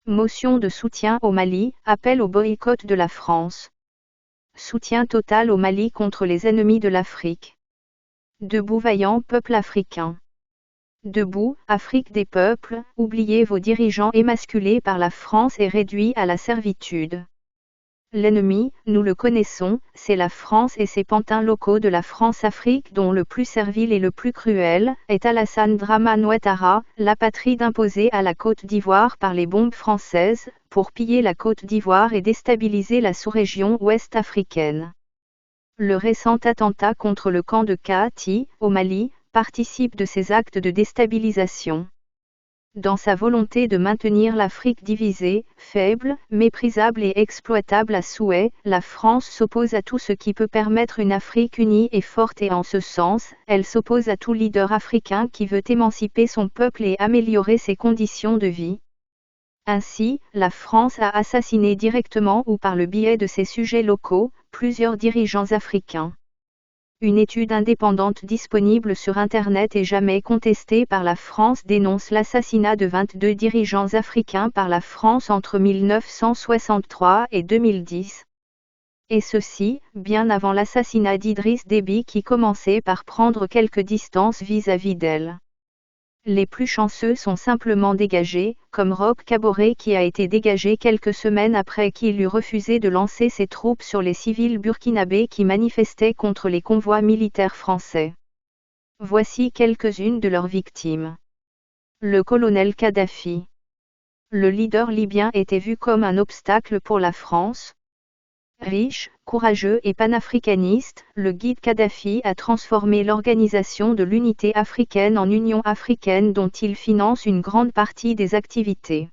Motion de soutien au Mali, appel au boycott de la France. Soutien total au Mali contre les ennemis de l'Afrique. Debout vaillant peuple africain. Debout, Afrique des peuples, oubliez vos dirigeants émasculés par la France et réduits à la servitude. L'ennemi, nous le connaissons, c'est la France et ses pantins locaux de la France-Afrique dont le plus servile et le plus cruel est Alassane Dramane Ouattara, l'apatride imposée à la Côte d'Ivoire par les bombes françaises, pour piller la Côte d'Ivoire et déstabiliser la sous-région ouest africaine. Le récent attentat contre le camp de Kahati, au Mali, participe de ces actes de déstabilisation. Dans sa volonté de maintenir l'Afrique divisée, faible, méprisable et exploitable à souhait, la France s'oppose à tout ce qui peut permettre une Afrique unie et forte et en ce sens, elle s'oppose à tout leader africain qui veut émanciper son peuple et améliorer ses conditions de vie. Ainsi, la France a assassiné directement ou par le biais de ses sujets locaux, plusieurs dirigeants africains. Une étude indépendante disponible sur Internet et jamais contestée par la France dénonce l'assassinat de 22 dirigeants africains par la France entre 1963 et 2010. Et ceci, bien avant l'assassinat d'Idriss Déby qui commençait par prendre quelques distances vis-à-vis d'elle. Les plus chanceux sont simplement dégagés, comme Roch Kaboré qui a été dégagé quelques semaines après qu'il eut refusé de lancer ses troupes sur les civils burkinabés qui manifestaient contre les convois militaires français. Voici quelques-unes de leurs victimes. Le colonel Kadhafi. Le leader libyen était vu comme un obstacle pour la France. Riche, courageux et panafricaniste, le guide Kadhafi a transformé l'Organisation de l'Unité africaine en Union africaine dont il finance une grande partie des activités.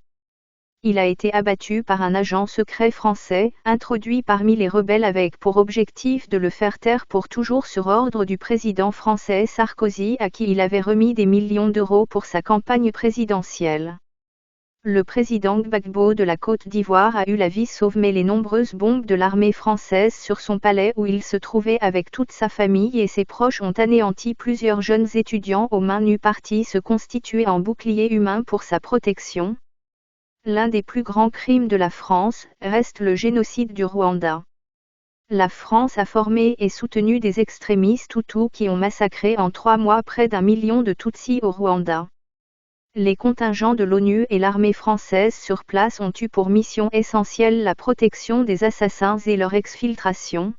Il a été abattu par un agent secret français, introduit parmi les rebelles avec pour objectif de le faire taire pour toujours sur ordre du président français Sarkozy à qui il avait remis des millions d'euros pour sa campagne présidentielle. Le président Gbagbo de la Côte d'Ivoire a eu la vie sauve mais les nombreuses bombes de l'armée française sur son palais où il se trouvait avec toute sa famille et ses proches ont anéanti plusieurs jeunes étudiants aux mains nues partis se constituer en bouclier humain pour sa protection. L'un des plus grands crimes de la France reste le génocide du Rwanda. La France a formé et soutenu des extrémistes Hutus qui ont massacré en 3 mois près d'1 million de Tutsis au Rwanda. Les contingents de l'ONU et l'armée française sur place ont eu pour mission essentielle la protection des assassins et leur exfiltration.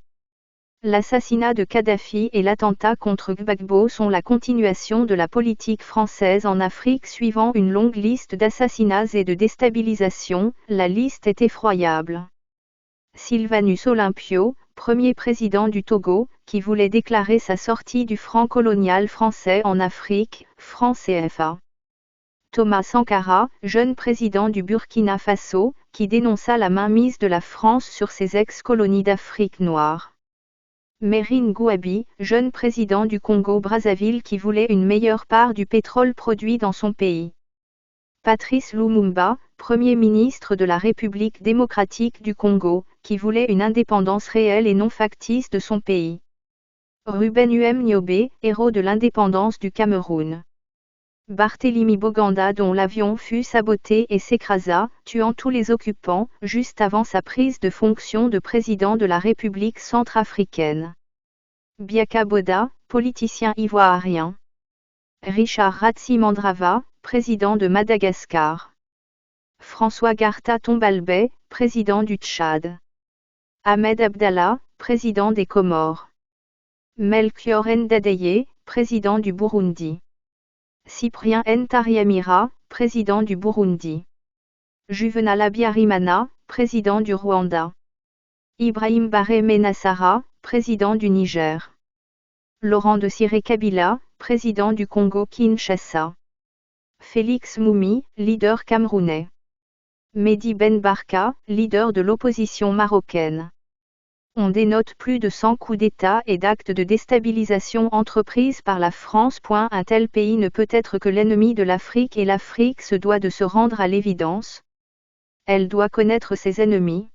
L'assassinat de Kadhafi et l'attentat contre Gbagbo sont la continuation de la politique française en Afrique suivant une longue liste d'assassinats et de déstabilisation, la liste est effroyable. Sylvanus Olympio, premier président du Togo, qui voulait déclarer sa sortie du franc colonial français en Afrique, franc CFA. Thomas Sankara, jeune président du Burkina Faso, qui dénonça la mainmise de la France sur ses ex-colonies d'Afrique noire. Merin Gouabi, jeune président du Congo-Brazzaville qui voulait une meilleure part du pétrole produit dans son pays. Patrice Lumumba, premier ministre de la République démocratique du Congo, qui voulait une indépendance réelle et non factice de son pays. Ruben Nyobé, héros de l'indépendance du Cameroun. Barthélemy Boganda dont l'avion fut saboté et s'écrasa, tuant tous les occupants, juste avant sa prise de fonction de président de la République centrafricaine. Biaka Boda, politicien ivoirien. Richard Ratzimandrava, président de Madagascar. François Garta Tombalbay, président du Tchad. Ahmed Abdallah, président des Comores. Melchior Ndadaye, président du Burundi. Cyprien Ntaryamira, président du Burundi. Juvenal Habyarimana, président du Rwanda. Ibrahim Baré Menassara, président du Niger. Laurent Desiré Kabila, président du Congo-Kinshasa. Félix Moumi, leader camerounais. Mehdi Ben Barka, leader de l'opposition marocaine. On dénote plus de 100 coups d'État et d'actes de déstabilisation entrepris par la France. Un tel pays ne peut être que l'ennemi de l'Afrique et l'Afrique se doit de se rendre à l'évidence. Elle doit connaître ses ennemis.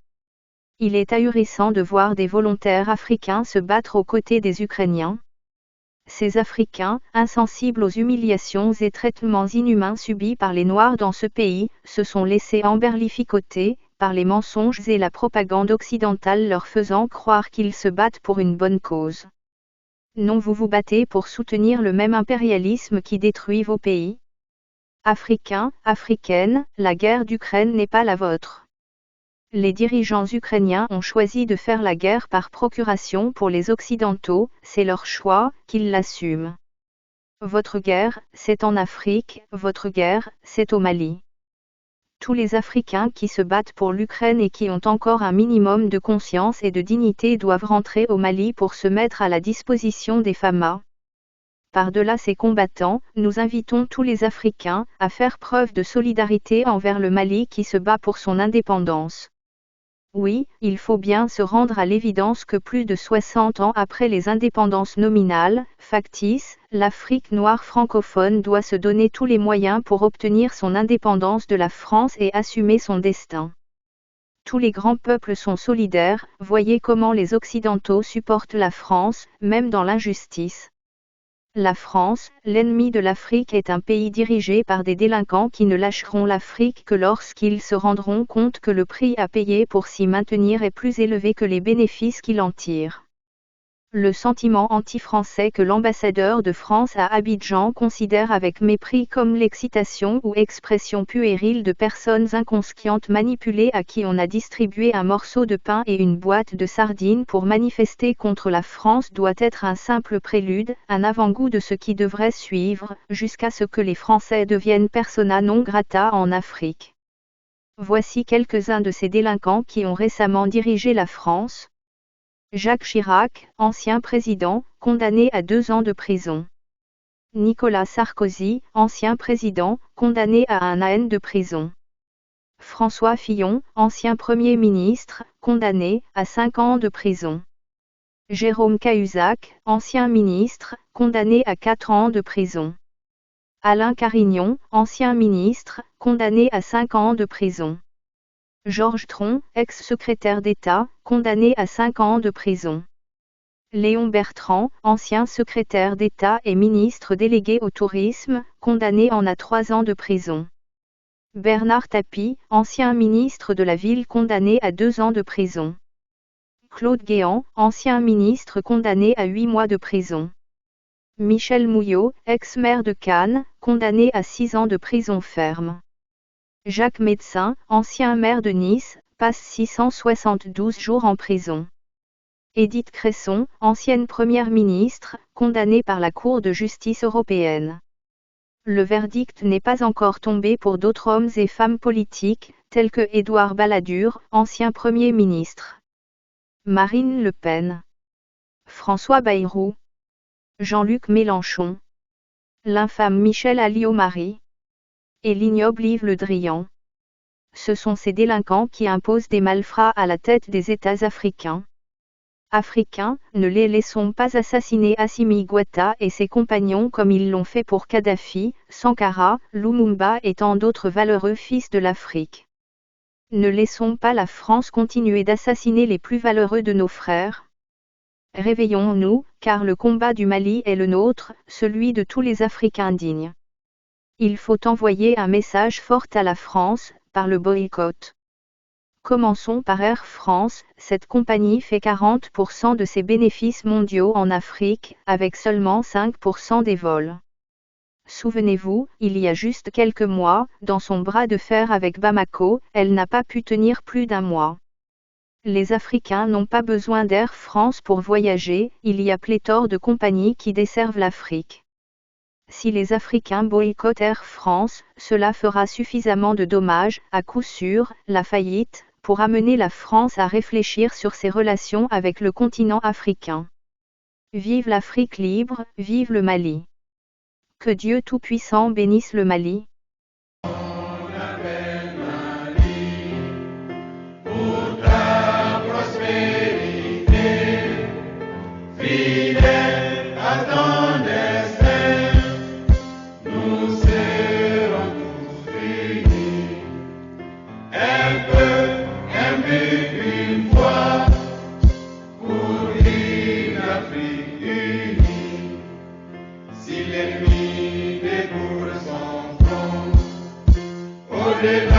Il est ahurissant de voir des volontaires africains se battre aux côtés des Ukrainiens. Ces Africains, insensibles aux humiliations et traitements inhumains subis par les Noirs dans ce pays, se sont laissés emberlificoter par les mensonges et la propagande occidentale leur faisant croire qu'ils se battent pour une bonne cause. Non, vous vous battez pour soutenir le même impérialisme qui détruit vos pays. Africains, Africaines, la guerre d'Ukraine n'est pas la vôtre. Les dirigeants ukrainiens ont choisi de faire la guerre par procuration pour les Occidentaux, c'est leur choix, qu'ils l'assument. Votre guerre, c'est en Afrique, votre guerre, c'est au Mali. Tous les Africains qui se battent pour l'Ukraine et qui ont encore un minimum de conscience et de dignité doivent rentrer au Mali pour se mettre à la disposition des FAMA. Par-delà ces combattants, nous invitons tous les Africains à faire preuve de solidarité envers le Mali qui se bat pour son indépendance. Oui, il faut bien se rendre à l'évidence que plus de 60 ans après les indépendances nominales, factices, l'Afrique noire francophone doit se donner tous les moyens pour obtenir son indépendance de la France et assumer son destin. Tous les grands peuples sont solidaires, voyez comment les Occidentaux supportent la France, même dans l'injustice. La France, l'ennemi de l'Afrique, est un pays dirigé par des délinquants qui ne lâcheront l'Afrique que lorsqu'ils se rendront compte que le prix à payer pour s'y maintenir est plus élevé que les bénéfices qu'il en tire. Le sentiment anti-français que l'ambassadeur de France à Abidjan considère avec mépris comme l'excitation ou expression puérile de personnes inconscientes manipulées à qui on a distribué un morceau de pain et une boîte de sardines pour manifester contre la France doit être un simple prélude, un avant-goût de ce qui devrait suivre, jusqu'à ce que les Français deviennent persona non grata en Afrique. Voici quelques-uns de ces délinquants qui ont récemment dirigé la France. Jacques Chirac, ancien président, condamné à 2 ans de prison. Nicolas Sarkozy, ancien président, condamné à 1 an de prison. François Fillon, ancien Premier ministre, condamné à 5 ans de prison. Jérôme Cahuzac, ancien ministre, condamné à 4 ans de prison. Alain Carignon, ancien ministre, condamné à 5 ans de prison. Georges Tron, ex-secrétaire d'État, condamné à 5 ans de prison. Léon Bertrand, ancien secrétaire d'État et ministre délégué au tourisme, condamné à 3 ans de prison. Bernard Tapie, ancien ministre de la Ville, condamné à 2 ans de prison. Claude Guéant, ancien ministre, condamné à 8 mois de prison. Michel Mouillot, ex-maire de Cannes, condamné à 6 ans de prison ferme. Jacques Médecin, ancien maire de Nice, passe 672 jours en prison. Édith Cresson, ancienne première ministre, condamnée par la Cour de justice européenne. Le verdict n'est pas encore tombé pour d'autres hommes et femmes politiques, tels que Édouard Balladur, ancien Premier ministre. Marine Le Pen. François Bayrou. Jean-Luc Mélenchon. L'infâme Michel Alliot-Marie. Et l'ignoble Yves Le Drian. Ce sont ces délinquants qui imposent des malfrats à la tête des États africains. Africains, ne les laissons pas assassiner Assimi Goïta et ses compagnons comme ils l'ont fait pour Kadhafi, Sankara, Lumumba et tant d'autres valeureux fils de l'Afrique. Ne laissons pas la France continuer d'assassiner les plus valeureux de nos frères. Réveillons-nous, car le combat du Mali est le nôtre, celui de tous les Africains dignes. Il faut envoyer un message fort à la France, par le boycott. Commençons par Air France, cette compagnie fait 40% de ses bénéfices mondiaux en Afrique, avec seulement 5% des vols. Souvenez-vous, il y a juste quelques mois, dans son bras de fer avec Bamako, elle n'a pas pu tenir plus d'1 mois. Les Africains n'ont pas besoin d'Air France pour voyager, il y a pléthore de compagnies qui desservent l'Afrique. Si les Africains boycottent Air France, cela fera suffisamment de dommages, à coup sûr, la faillite, pour amener la France à réfléchir sur ses relations avec le continent africain. Vive l'Afrique libre, vive le Mali. Que Dieu Tout-Puissant bénisse le Mali. Alléluia.